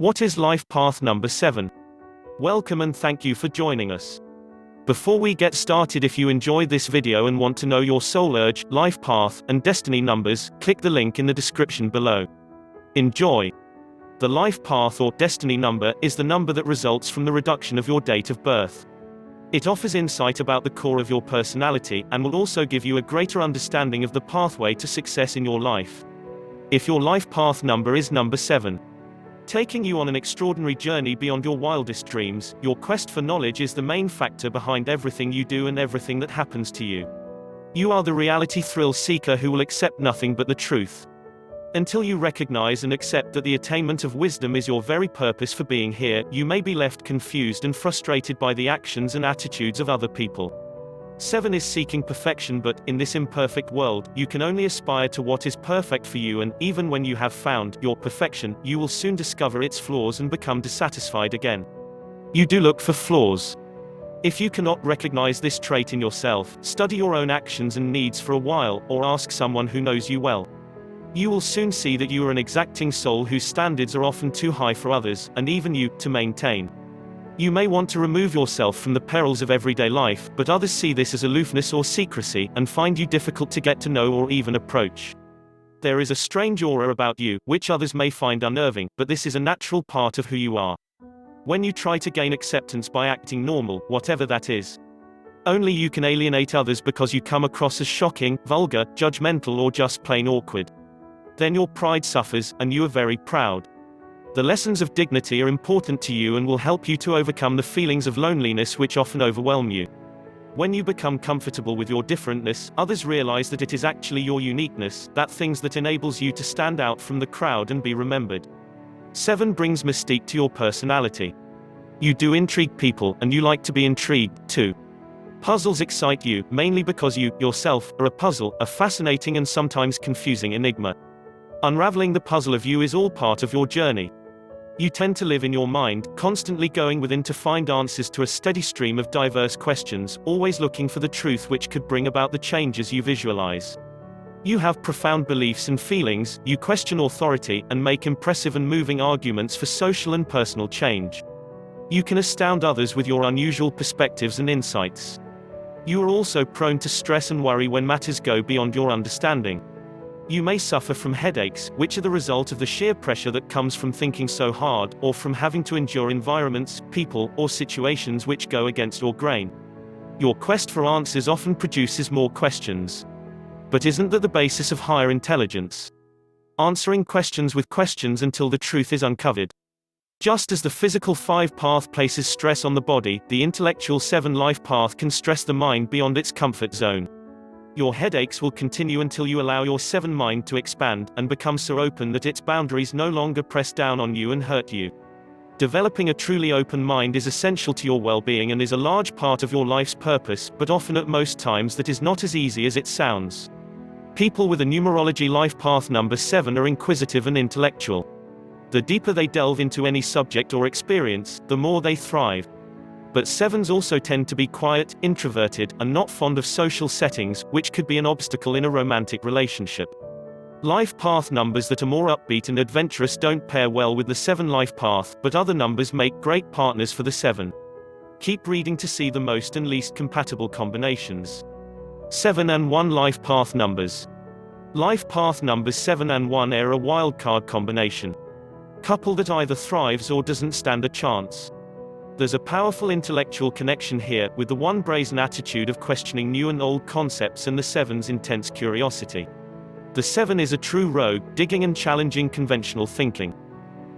What is life path number 7? Welcome and thank you for joining us. Before we get started, if you enjoy this video and want to know your soul urge, life path, and destiny numbers, click the link in the description below. Enjoy! The life path or destiny number is the number that results from the reduction of your date of birth. It offers insight about the core of your personality, and will also give you a greater understanding of the pathway to success in your life. If your life path number is number 7, taking you on an extraordinary journey beyond your wildest dreams, your quest for knowledge is the main factor behind everything you do and everything that happens to you. You are the reality thrill seeker who will accept nothing but the truth. Until you recognize and accept that the attainment of wisdom is your very purpose for being here, you may be left confused and frustrated by the actions and attitudes of other people. 7 is seeking perfection, but, in this imperfect world, you can only aspire to what is perfect for you, and, even when you have found your perfection, you will soon discover its flaws and become dissatisfied again. You do look for flaws. If you cannot recognize this trait in yourself, study your own actions and needs for a while, or ask someone who knows you well. You will soon see that you are an exacting soul whose standards are often too high for others, and even you, to maintain. You may want to remove yourself from the perils of everyday life, but others see this as aloofness or secrecy, and find you difficult to get to know or even approach. There is a strange aura about you, which others may find unnerving, but this is a natural part of who you are. When you try to gain acceptance by acting normal, whatever that is, only you can alienate others because you come across as shocking, vulgar, judgmental, or just plain awkward. Then your pride suffers, and you are very proud. The lessons of dignity are important to you and will help you to overcome the feelings of loneliness which often overwhelm you. When you become comfortable with your differentness, others realize that it is actually your uniqueness, that things that enables you to stand out from the crowd and be remembered. 7 brings mystique to your personality. You do intrigue people, and you like to be intrigued, too. Puzzles excite you, mainly because you, yourself, are a puzzle, a fascinating and sometimes confusing enigma. Unraveling the puzzle of you is all part of your journey. You tend to live in your mind, constantly going within to find answers to a steady stream of diverse questions, always looking for the truth which could bring about the changes you visualize. You have profound beliefs and feelings, you question authority, and make impressive and moving arguments for social and personal change. You can astound others with your unusual perspectives and insights. You are also prone to stress and worry when matters go beyond your understanding. You may suffer from headaches, which are the result of the sheer pressure that comes from thinking so hard, or from having to endure environments, people, or situations which go against your grain. Your quest for answers often produces more questions. But isn't that the basis of higher intelligence? Answering questions with questions until the truth is uncovered. Just as the physical 5 path places stress on the body, the intellectual 7 life path can stress the mind beyond its comfort zone. Your headaches will continue until you allow your 7 mind to expand, and become so open that its boundaries no longer press down on you and hurt you. Developing a truly open mind is essential to your well-being and is a large part of your life's purpose, but often at most times that is not as easy as it sounds. People with a numerology life path number 7 are inquisitive and intellectual. The deeper they delve into any subject or experience, the more they thrive. But 7s also tend to be quiet, introverted, and not fond of social settings, which could be an obstacle in a romantic relationship. Life path numbers that are more upbeat and adventurous don't pair well with the 7 life path, but other numbers make great partners for the 7. Keep reading to see the most and least compatible combinations. 7 and 1 life path numbers. Life path numbers 7 and 1 are a wildcard combination. Couple that either thrives or doesn't stand a chance. There's a powerful intellectual connection here, with the 1 brazen attitude of questioning new and old concepts and the 7's intense curiosity. The 7 is a true rogue, digging and challenging conventional thinking.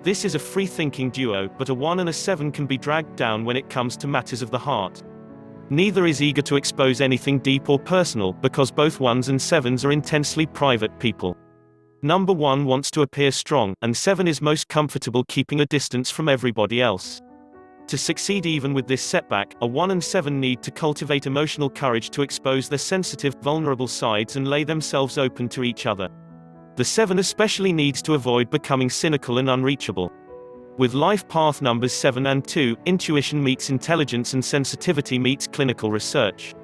This is a free-thinking duo, but a 1 and a 7 can be dragged down when it comes to matters of the heart. Neither is eager to expose anything deep or personal, because both 1s and 7s are intensely private people. Number 1 wants to appear strong, and 7 is most comfortable keeping a distance from everybody else. To succeed even with this setback, a 1 and 7 need to cultivate emotional courage to expose their sensitive, vulnerable sides and lay themselves open to each other. The 7 especially needs to avoid becoming cynical and unreachable. With life path numbers 7 and 2, intuition meets intelligence and sensitivity meets clinical research.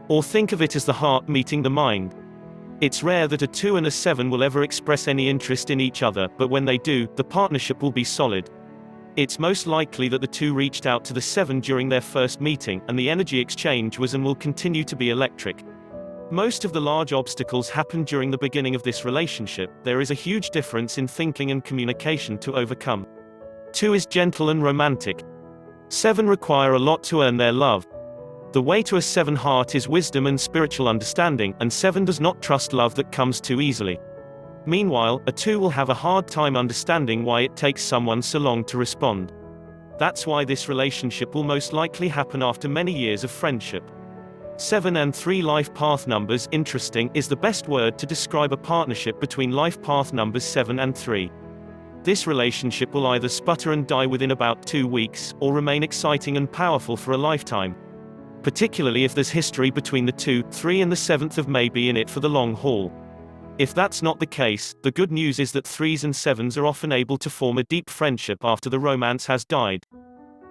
Or think of it as the heart meeting the mind. It's rare that a 2 and a 7 will ever express any interest in each other, but when they do, the partnership will be solid. It's most likely that the two reached out to the 7 during their first meeting, and the energy exchange was and will continue to be electric. Most of the large obstacles happen during the beginning of this relationship. There is a huge difference in thinking and communication to overcome. 2 is gentle and romantic. 7 require a lot to earn their love. The way to a 7 heart is wisdom and spiritual understanding, and 7 does not trust love that comes too easily. Meanwhile, a 2 will have a hard time understanding why it takes someone so long to respond. That's why this relationship will most likely happen after many years of friendship. 7 and 3 life path numbers. Interesting is the best word to describe a partnership between life path numbers 7 and 3. This relationship will either sputter and die within about 2 weeks, or remain exciting and powerful for a lifetime. Particularly if there's history between the 2, 3 and the 7th of May be in it for the long haul. If that's not the case, the good news is that 3s and 7s are often able to form a deep friendship after the romance has died.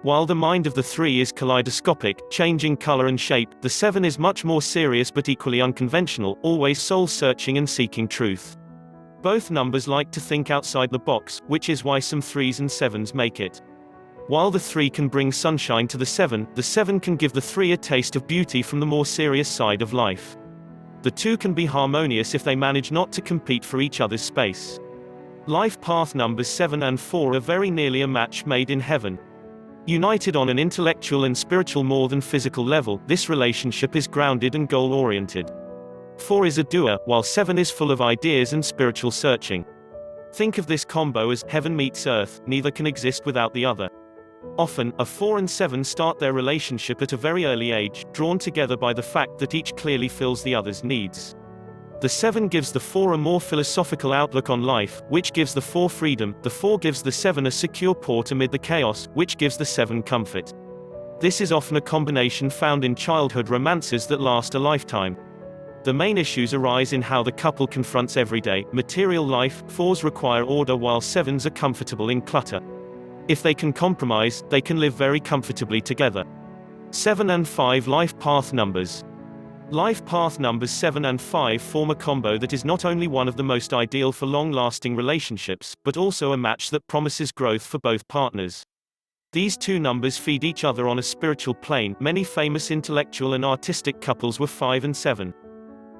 While the mind of the 3 is kaleidoscopic, changing color and shape, the 7 is much more serious but equally unconventional, always soul-searching and seeking truth. Both numbers like to think outside the box, which is why some 3s and 7s make it. While the 3 can bring sunshine to the 7 can give the 3 a taste of beauty from the more serious side of life. The 2 can be harmonious if they manage not to compete for each other's space. Life path numbers 7 and 4 are very nearly a match made in heaven. United on an intellectual and spiritual more than physical level, this relationship is grounded and goal-oriented. 4 is a doer, while 7 is full of ideas and spiritual searching. Think of this combo as heaven meets earth, neither can exist without the other. Often, a 4 and 7 start their relationship at a very early age, drawn together by the fact that each clearly fills the other's needs. The 7 gives the 4 a more philosophical outlook on life, which gives the 4 freedom. The 4 gives the 7 a secure port amid the chaos, which gives the 7 comfort. This is often a combination found in childhood romances that last a lifetime. The main issues arise in how the couple confronts everyday, material life. 4s require order while 7s are comfortable in clutter. If they can compromise, they can live very comfortably together. 7 and 5 life path numbers. Life path numbers 7 and 5 form a combo that is not only one of the most ideal for long-lasting relationships, but also a match that promises growth for both partners. These 2 numbers feed each other on a spiritual plane. Many famous intellectual and artistic couples were 5 and 7.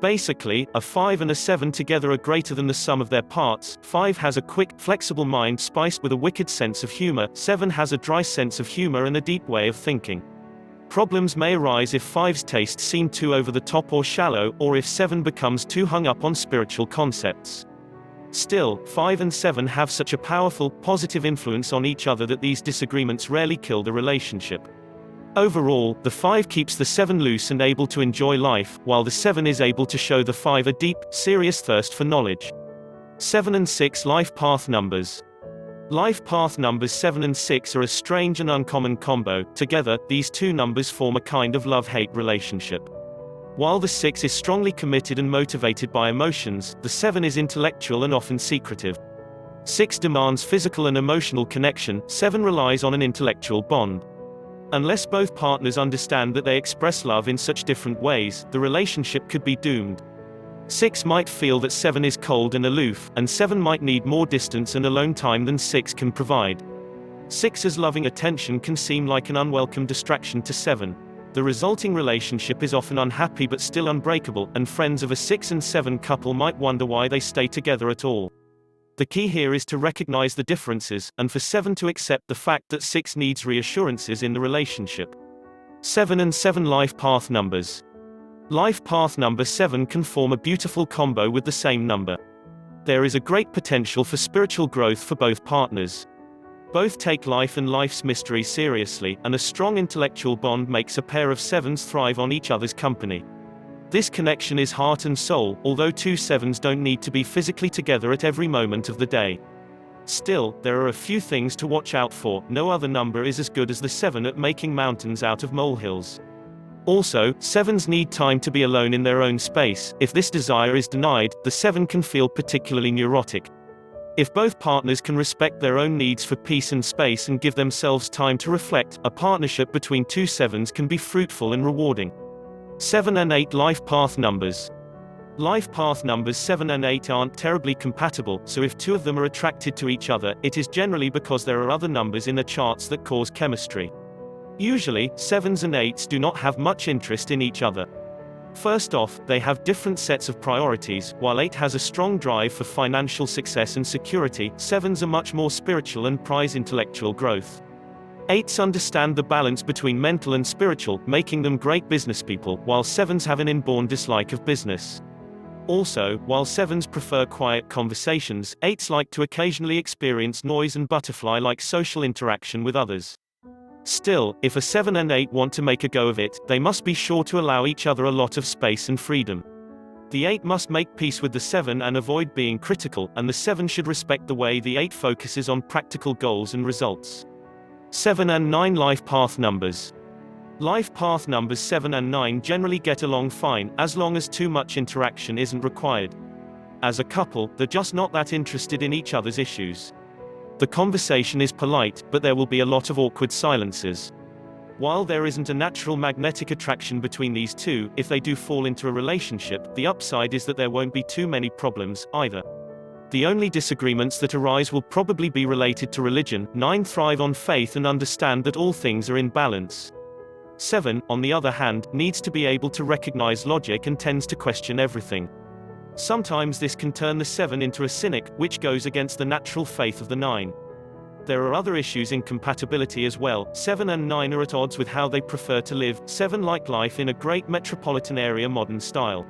Basically, a 5 and a 7 together are greater than the sum of their parts. 5 has a quick, flexible mind spiced with a wicked sense of humor. 7 has a dry sense of humor and a deep way of thinking. Problems may arise if 5's tastes seem too over the top or shallow, or if 7 becomes too hung up on spiritual concepts. Still, 5 and 7 have such a powerful, positive influence on each other that these disagreements rarely kill the relationship. Overall, the 5 keeps the 7 loose and able to enjoy life, while the 7 is able to show the 5 a deep, serious thirst for knowledge. 7 and 6 life path numbers. Life path numbers 7 and 6 are a strange and uncommon combo. Together, these 2 numbers form a kind of love-hate relationship. While the 6 is strongly committed and motivated by emotions, the 7 is intellectual and often secretive. 6 demands physical and emotional connection, 7 relies on an intellectual bond. Unless both partners understand that they express love in such different ways, the relationship could be doomed. 6 might feel that 7 is cold and aloof, and 7 might need more distance and alone time than 6 can provide. 6's loving attention can seem like an unwelcome distraction to 7. The resulting relationship is often unhappy but still unbreakable, and friends of a 6 and 7 couple might wonder why they stay together at all. The key here is to recognize the differences, and for 7 to accept the fact that 6 needs reassurances in the relationship. 7 and 7 life path numbers. Life path number 7 can form a beautiful combo with the same number. There is a great potential for spiritual growth for both partners. Both take life and life's mysteries seriously, and a strong intellectual bond makes a pair of 7s thrive on each other's company. This connection is heart and soul, although 2 7s don't need to be physically together at every moment of the day. Still, there are a few things to watch out for. No other number is as good as the 7 at making mountains out of molehills. Also, 7s need time to be alone in their own space. If this desire is denied, the 7 can feel particularly neurotic. If both partners can respect their own needs for peace and space and give themselves time to reflect, a partnership between 2 7s can be fruitful and rewarding. 7 and 8 life path numbers. Life path numbers 7 and 8 aren't terribly compatible, so if two of them are attracted to each other, it is generally because there are other numbers in the charts that cause chemistry. Usually, 7s and 8s do not have much interest in each other. First off, they have different sets of priorities. While 8 has a strong drive for financial success and security, 7s are much more spiritual and prize intellectual growth. 8s understand the balance between mental and spiritual, making them great businesspeople, while 7s have an inborn dislike of business. Also, while 7s prefer quiet conversations, 8s like to occasionally experience noise and butterfly-like social interaction with others. Still, if a 7 and 8 want to make a go of it, they must be sure to allow each other a lot of space and freedom. The 8 must make peace with the 7 and avoid being critical, and the 7 should respect the way the 8 focuses on practical goals and results. 7 and 9 life path numbers. Life path numbers 7 and 9 generally get along fine, as long as too much interaction isn't required. As a couple, they're just not that interested in each other's issues. The conversation is polite, but there will be a lot of awkward silences. While there isn't a natural magnetic attraction between these two, if they do fall into a relationship, the upside is that there won't be too many problems, either. The only disagreements that arise will probably be related to religion. 9 thrive on faith and understand that all things are in balance. 7, on the other hand, needs to be able to recognize logic and tends to question everything. Sometimes this can turn the 7 into a cynic, which goes against the natural faith of the 9. There are other issues in compatibility as well. 7 and 9 are at odds with how they prefer to live. 7 like life in a great metropolitan area modern style.